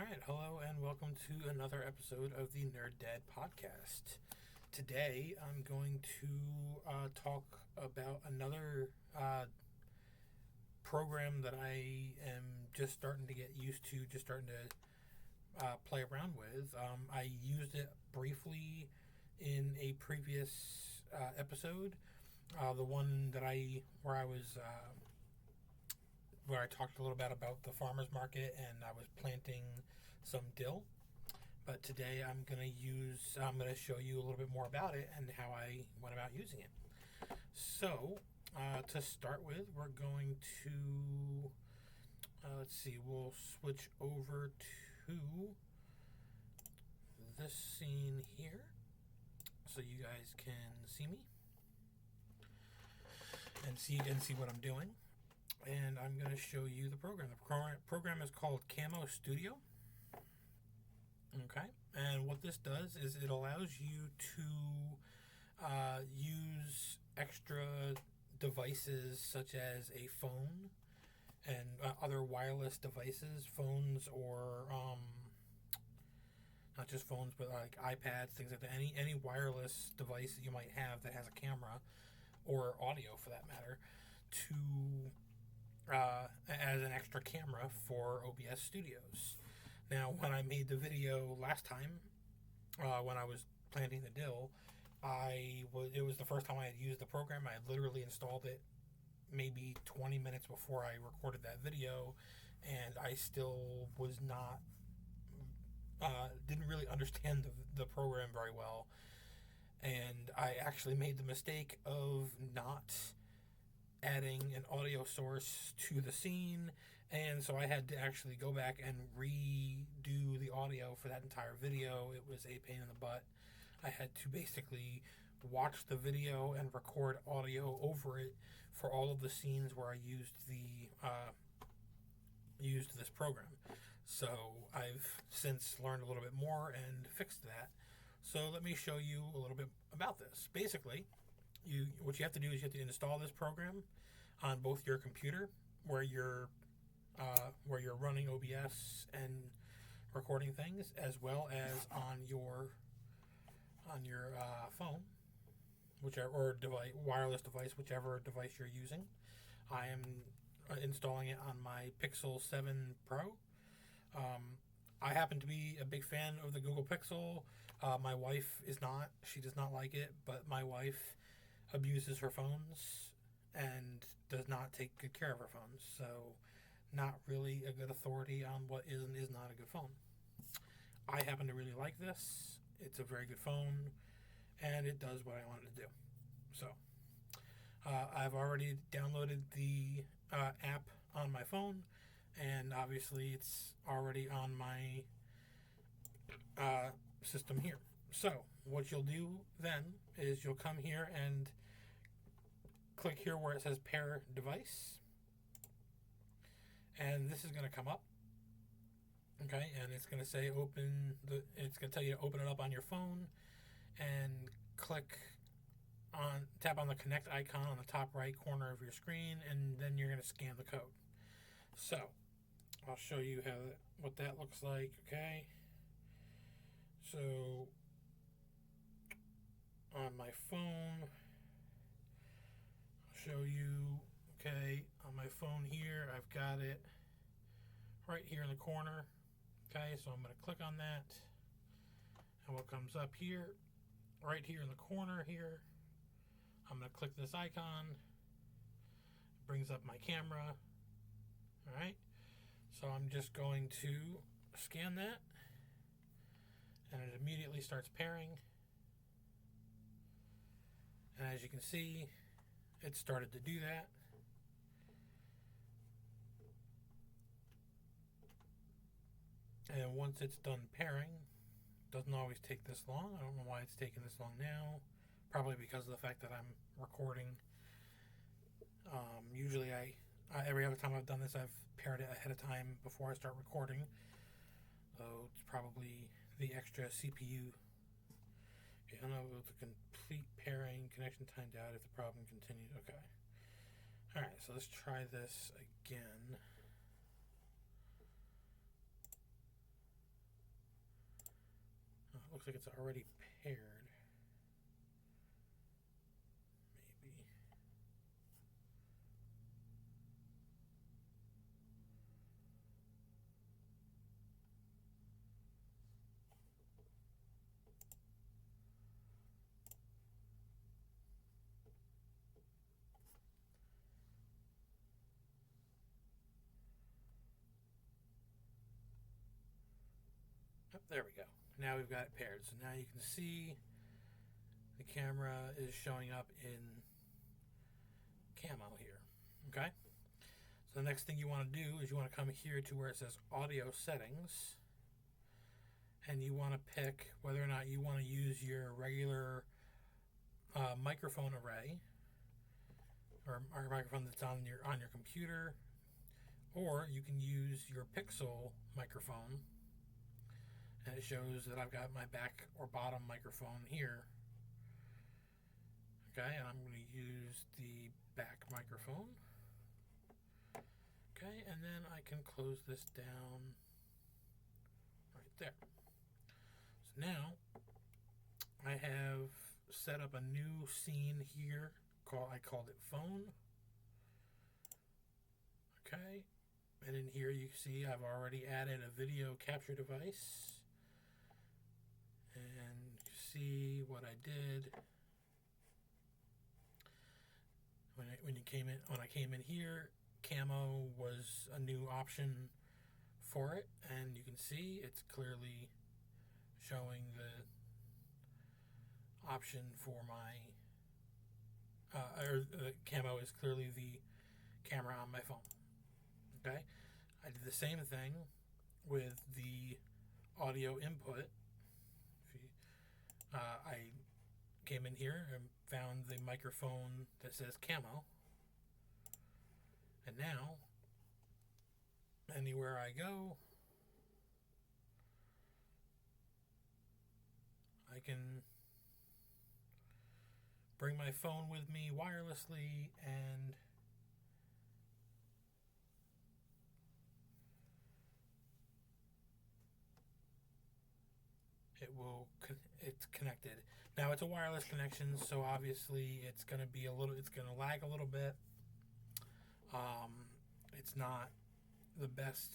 Alright, hello and welcome to another episode of the Nerd Dad Podcast. Today I'm going to talk about another program that I am just starting to get used to, just starting to play around with. I used it briefly in a previous episode, the one that where I talked a little bit about the farmer's market and I was planting some dill. But today I'm going to show you a little bit more about it and how I went about using it. So, to start with, we're going to, we'll switch over to this scene here so you guys can see me and see what I'm doing. And I'm going to show you the program. The program is called Camo Studio. Okay, and what this does is it allows you to use extra devices such as a phone and other wireless devices, phones or not just phones, but like iPads, things like that. Any wireless device that you might have that has a camera or audio, for that matter, to as an extra camera for OBS Studios. Now, when I made the video last time, when I was planting the dill, it was the first time I had used the program. I had literally installed it maybe 20 minutes before I recorded that video, and I still was not, didn't really understand the program very well. And I actually made the mistake of not adding an audio source to the scene, and so I had to actually go back and redo the audio for that entire video. It was a pain in the butt. I had to basically watch the video and record audio over it for all of the scenes where I used this program. So I've since learned a little bit more and fixed that. So let me show you a little bit about this. Basically, what you have to do is you have to install this program on both your computer where you're running OBS and recording things, as well as on your phone, or device, wireless device, whichever device you're using. I am installing it on my Pixel 7 Pro. I happen to be a big fan of the Google Pixel. My wife is not. She does not like it, but my wife abuses her phones and does not take good care of her phones. So, not really a good authority on what is and is not a good phone. I happen to really like this. It's a very good phone, and it does what I want it to do. So, I've already downloaded the app on my phone, and obviously it's already on my system here. So, what you'll do then is you'll come here and click here where it says pair device, and this is going to come up. Okay, and it's going to say it's going to tell you to open it up on your phone and tap on the connect icon on the top right corner of your screen, and then you're going to scan the code. So I'll show you what that looks like. Okay, so on my phone, I'll show you. Okay, on my phone here, I've got it right here in the corner. Okay, so I'm going to click on that, and what comes up here, right here in the corner here, I'm going to click this icon. It brings up my camera. Alright, so I'm just going to scan that, and it immediately starts pairing. And as you can see, it started to do that. And once it's done pairing, doesn't always take this long. I don't know why it's taking this long now. Probably because of the fact that I'm recording. Usually every other time I've done this, I've paired it ahead of time before I start recording. So it's probably the extra CPU. Okay, unable to complete pairing, connection timed out if the problem continued. Okay. Alright, so let's try this again. looks like it's already paired. Maybe. Oh, there we go. Now we've got it paired. So now you can see the camera is showing up in Camo here. Okay? So the next thing you want to do is you want to come here to where it says Audio Settings. And you want to pick whether or not you want to use your regular microphone array or microphone that's on your computer, or you can use your Pixel microphone. And it shows that I've got my back or bottom microphone here. Okay, and I'm going to use the back microphone. Okay, and then I can close this down right there. So now I have set up a new scene here. I called it phone. Okay, and in here you see I've already added a video capture device. And you see what I did when I came in here. Camo was a new option for it, and you can see it's clearly showing the option for my Camo is clearly the camera on my phone. Okay, I did the same thing with the audio input. I came in here and found the microphone that says Camo, and now anywhere I go I can bring my phone with me wirelessly and it's connected. Now it's a wireless connection, so obviously it's going to lag a little bit. It's not the best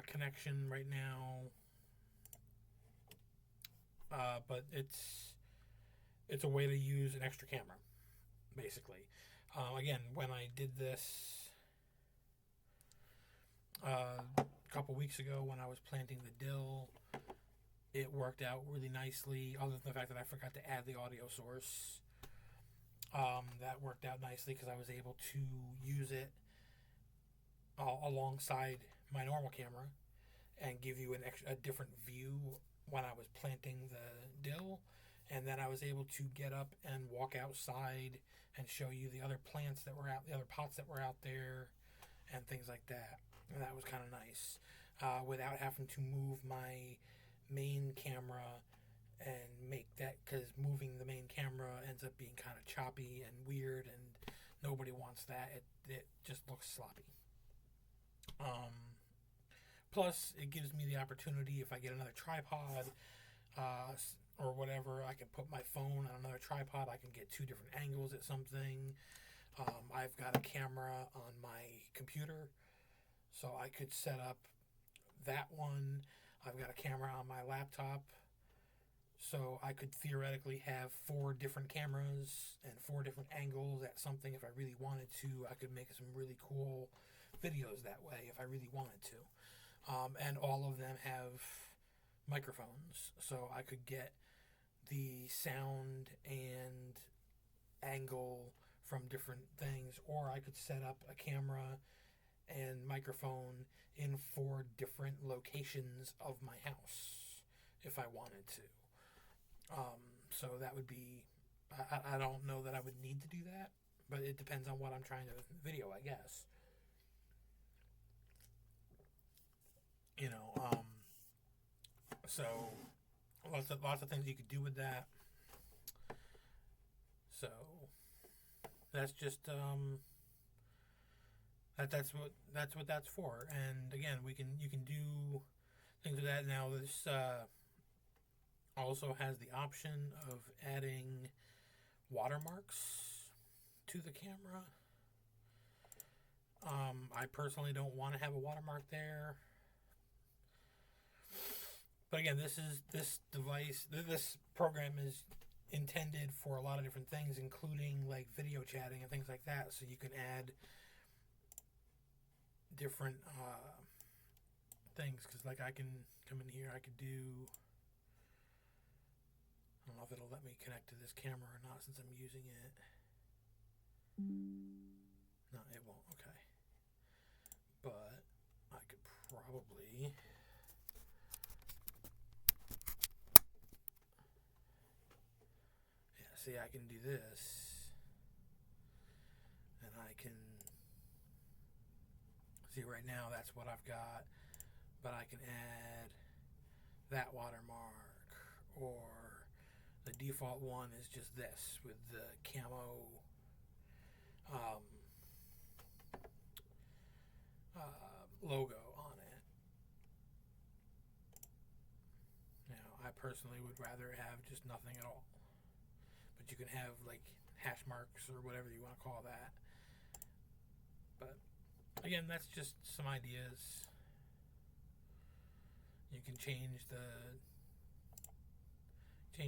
connection right now, but it's a way to use an extra camera, basically. Again, when I did this a couple weeks ago when I was planting the dill, it worked out really nicely, other than the fact that I forgot to add the audio source. That worked out nicely because I was able to use it alongside my normal camera and give you a different view when I was planting the dill. And then I was able to get up and walk outside and show you the other plants that were out, the other pots that were out there, and things like that. And that was kind of nice, without having to move my main camera and make that, because moving the main camera ends up being kind of choppy and weird, and nobody wants that. It just looks sloppy. Plus, it gives me the opportunity, if I get another tripod or whatever, I can put my phone on another tripod. I can get two different angles at something. I've got a camera on my computer, so I could set up that one. I've got a camera on my laptop, so I could theoretically have 4 different cameras and 4 different angles at something. If I really wanted to, I could make some really cool videos that way if I really wanted to. And all of them have microphones, so I could get the sound and angle from different things, or I could set up a camera and microphone in 4 different locations of my house if I wanted to. So that would be, I don't know that I would need to do that, but it depends on what I'm trying to video, I guess. You know, so lots of things you could do with that. So that's just that's what that's for. And again, you can do things with that. Now this also has the option of adding watermarks to the camera. I personally don't want to have a watermark there. But again, this program is intended for a lot of different things, including like video chatting and things like that. So you can add different things. Because like I can come in here, I could do. I don't know if it'll let me connect to this camera or not since I'm using it. No, it won't. Okay. But I could probably. Yeah, see, I can do this. And I can. See, right now that's what I've got. But I can add that watermark, or the default one is just this with the camo logo on it. Now, I personally would rather have just nothing at all. But you can have like hash marks or whatever you want to call that. But again, that's just some ideas. You can change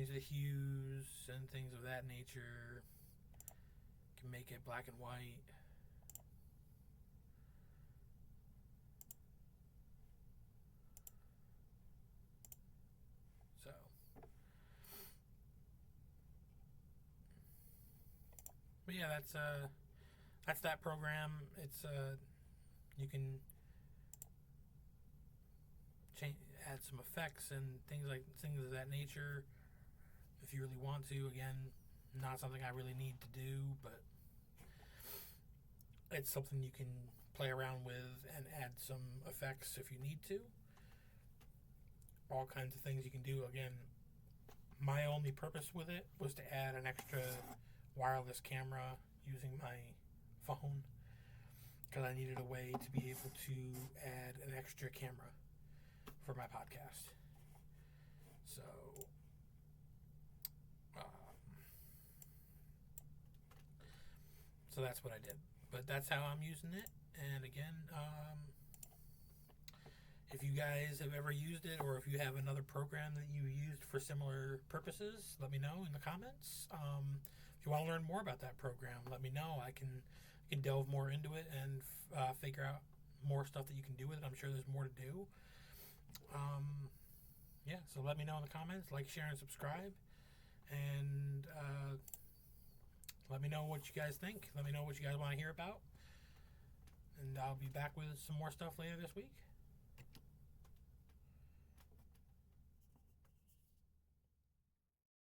the hues and things of that nature. You can make it black and white. So but yeah, that's that program. It's you can add some effects and things of that nature if you really want to. Again, not something I really need to do, but it's something you can play around with and add some effects if you need to. All kinds of things you can do. Again, my only purpose with it was to add an extra wireless camera using my phone, because I needed a way to be able to add an extra camera for my podcast. So that's what I did. But that's how I'm using it. And again, if you guys have ever used it, or if you have another program that you used for similar purposes, let me know in the comments. If you want to learn more about that program, let me know. I can delve more into it and figure out more stuff that you can do with it. I'm sure there's more to do. Yeah, so let me know in the comments. Like, share, and subscribe. And let me know what you guys think. Let me know what you guys want to hear about. And I'll be back with some more stuff later this week.